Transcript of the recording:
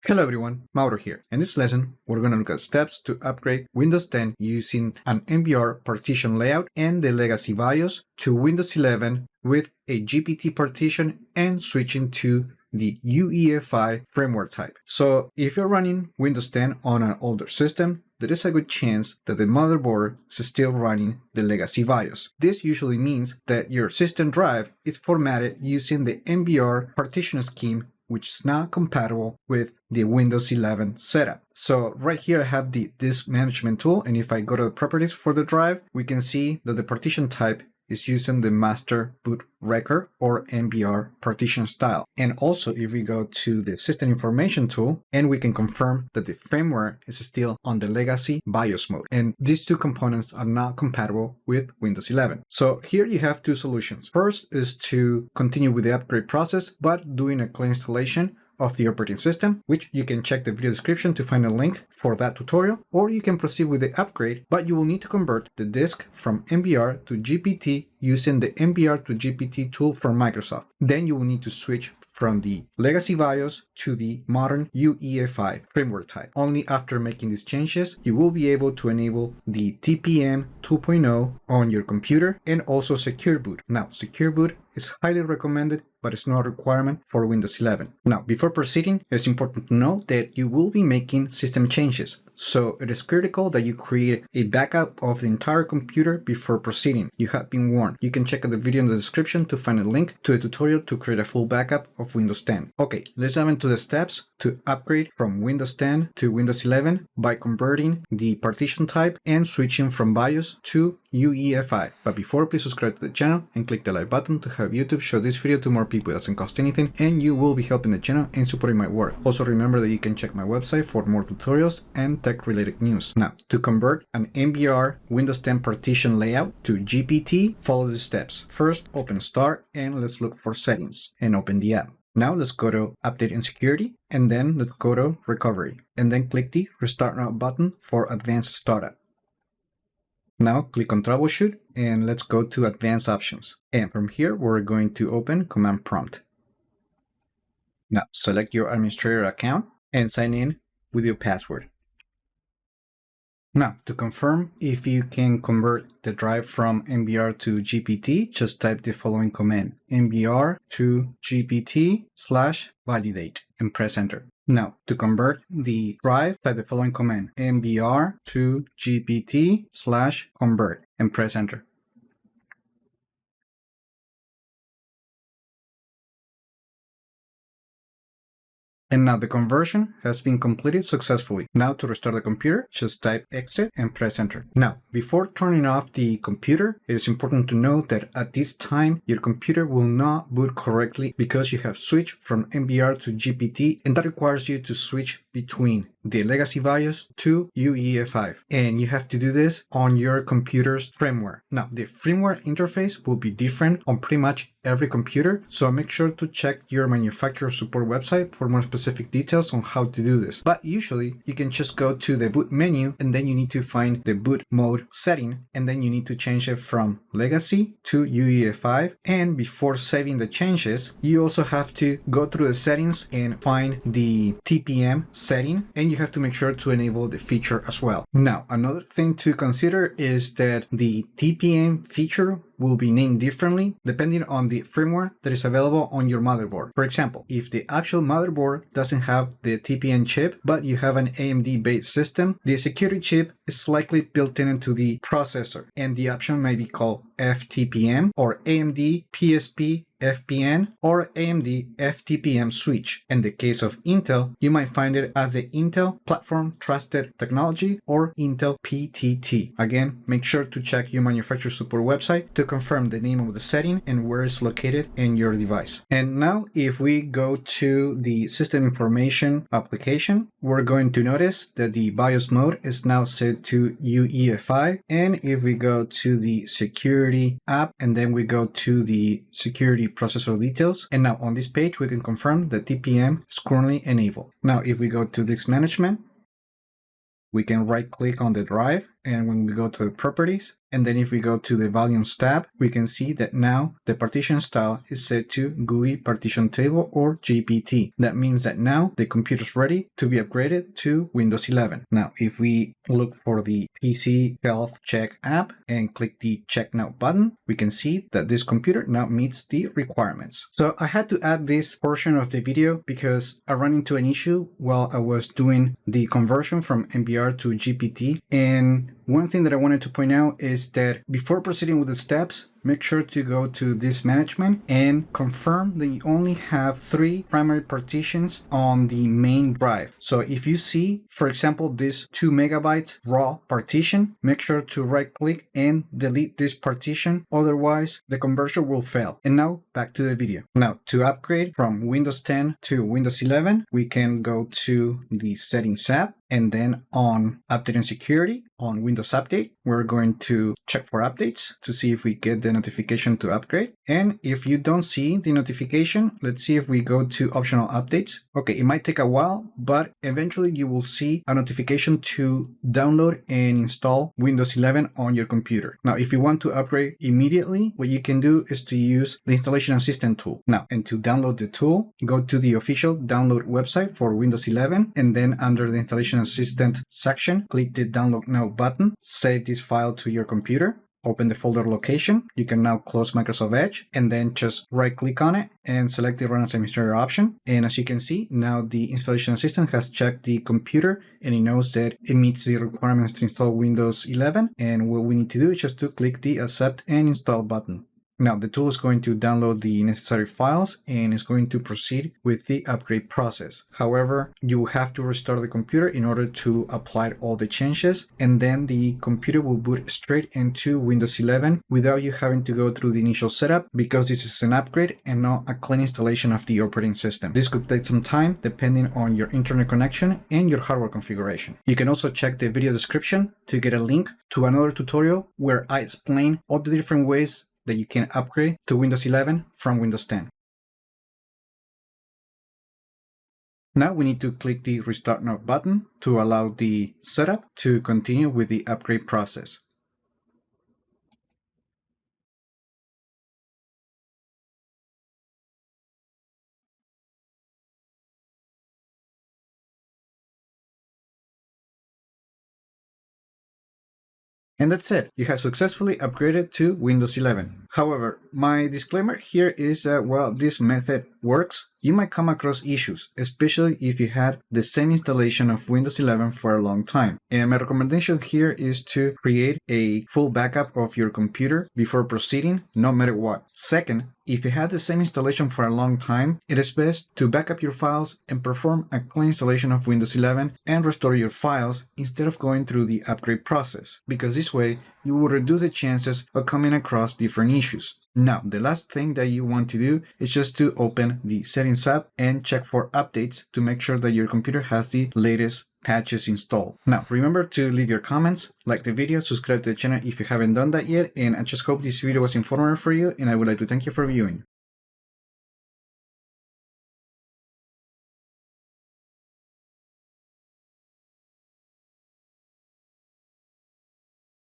Hello everyone, Mauro here. In this lesson, we're going to look at steps to upgrade Windows 10 using an MBR partition layout and the legacy BIOS to Windows 11 with a GPT partition and switching to the UEFI firmware type. So if you're running Windows 10 on an older system, there is a good chance that the motherboard is still running the legacy BIOS. This usually means that your system drive is formatted using the MBR partition scheme, which is not compatible with the Windows 11 setup. So right here I have the disk management tool, and if I go to the properties for the drive, we can see that the partition type is using the master boot record or MBR partition style. And also if we go to the system information tool, and we can confirm that the firmware is still on the legacy BIOS mode. And these two components are not compatible with Windows 11. So here you have two solutions. First is to continue with the upgrade process, but doing a clean installation of the operating system, which you can check the video description to find a link for that tutorial, or you can proceed with the upgrade, but you will need to convert the disk from MBR to GPT using the MBR to GPT tool from Microsoft. Then you will need to switch from the legacy BIOS to the modern UEFI firmware type. Only after making these changes, you will be able to enable the TPM 2.0 on your computer and also Secure Boot. Now, Secure Boot is highly recommended, but it's not a requirement for Windows 11. Now, before proceeding, it's important to note that you will be making system changes. So it is critical that you create a backup of the entire computer before proceeding. You have been warned. You can check out the video in the description to find a link to a tutorial to create a full backup of Windows 10. Okay, let's dive into the steps to upgrade from Windows 10 to Windows 11 by converting the partition type and switching from BIOS to UEFI. But before, please subscribe to the channel and click the like button to help YouTube show this video to more people. It doesn't cost anything, and you will be helping the channel and supporting my work. Also remember that you can check my website for more tutorials and tech-related news. Now, to convert an MBR Windows 10 partition layout to GPT, follow the steps. First, open Start, and let's look for Settings and open the app. Now let's go to Update and Security, and then let's go to Recovery, and then click the Restart Now button for Advanced Startup. Now click on Troubleshoot, and let's go to Advanced Options. And from here, we're going to open Command Prompt. Now select your administrator account and sign in with your password. Now, to confirm if you can convert the drive from MBR to GPT, just type the following command: MBR to GPT/validate, and press enter. Now, to convert the drive, type the following command: MBR to GPT/convert, and press enter. And now the conversion has been completed successfully. Now to restart the computer, just type exit and press enter. Now, before turning off the computer, it is important to note that at this time, your computer will not boot correctly because you have switched from MBR to GPT, and that requires you to switch between the legacy BIOS to UEFI. And you have to do this on your computer's firmware. Now, the firmware interface will be different on pretty much every computer, so make sure to check your manufacturer support website for more specific details on how to do this. But usually you can just go to the boot menu, and then you need to find the boot mode setting, and then you need to change it from legacy to UEFI. And before saving the changes, you also have to go through the settings and find the TPM setting, and you have to make sure to enable the feature as well. Now, another thing to consider is that the TPM feature will be named differently depending on the firmware that is available on your motherboard. For example, if the actual motherboard doesn't have the TPM chip, but you have an AMD based system, the security chip is likely built into the processor, and the option may be called FTPM or AMD PSP FPN or AMD FTPM switch. In the case of Intel, you might find it as the Intel Platform Trusted Technology or Intel PTT. Again, make sure to check your manufacturer support website to confirm the name of the setting and where it's located in your device. And now if we go to the system information application, we're going to notice that the BIOS mode is now set to UEFI. And if we go to the security app, and then we go to the security processor details, and now on this page we can confirm that TPM is currently enabled. Now if we go to disk management, we can right click on the drive and when we go to properties, and then if we go to the volumes tab, we can see that now the partition style is set to GUI partition table or GPT. That means that now the computer is ready to be upgraded to Windows 11. Now, if we look for the PC Health Check app and click the Check Now button, we can see that this computer now meets the requirements. So I had to add this portion of the video because I ran into an issue while I was doing the conversion from MBR to GPT. And one thing that I wanted to point out is that before proceeding with the steps, make sure to go to this management and confirm that you only have 3 primary partitions on the main drive. So if you see, for example, this 2 megabytes raw partition, make sure to right click and delete this partition. Otherwise, the conversion will fail. And now back to the video. Now to upgrade from Windows 10 to Windows 11, we can go to the Settings app and then on Update and Security on Windows Update, we're going to check for updates to see if we get the notification to upgrade. And if you don't see the notification, let's see if we go to optional updates. Okay, it might take a while, but eventually you will see a notification to download and install Windows 11 on your computer. Now, if you want to upgrade immediately, what you can do is to use the Installation Assistant tool. Now, and to download the tool, go to the official download website for Windows 11, and then under the Installation Assistant section, click the Download Now button, save this file to your computer, open the folder location. You can now close Microsoft Edge and then just right click on it and select the Run as Administrator option. And as you can see, now the Installation Assistant has checked the computer and it knows that it meets the requirements to install Windows 11. And what we need to do is just to click the Accept and Install button. Now the tool is going to download the necessary files and is going to proceed with the upgrade process. However, you will have to restart the computer in order to apply all the changes, and then the computer will boot straight into Windows 11 without you having to go through the initial setup, because this is an upgrade and not a clean installation of the operating system. This could take some time depending on your internet connection and your hardware configuration. You can also check the video description to get a link to another tutorial where I explain all the different ways that you can upgrade to Windows 11 from Windows 10. Now we need to click the Restart Now button to allow the setup to continue with the upgrade process. And that's it. You have successfully upgraded to Windows 11. However, my disclaimer here is that while this method works, you might come across issues, especially if you had the same installation of Windows 11 for a long time. And my recommendation here is to create a full backup of your computer before proceeding, no matter what. Second, if you had the same installation for a long time, it is best to back up your files and perform a clean installation of Windows 11 and restore your files instead of going through the upgrade process, because this way you will reduce the chances of coming across different issues. Now, the last thing that you want to do is just to open the Settings app and check for updates to make sure that your computer has the latest patches installed. Now, remember to leave your comments, like the video, subscribe to the channel if you haven't done that yet, and I just hope this video was informative for you, and I would like to thank you for viewing.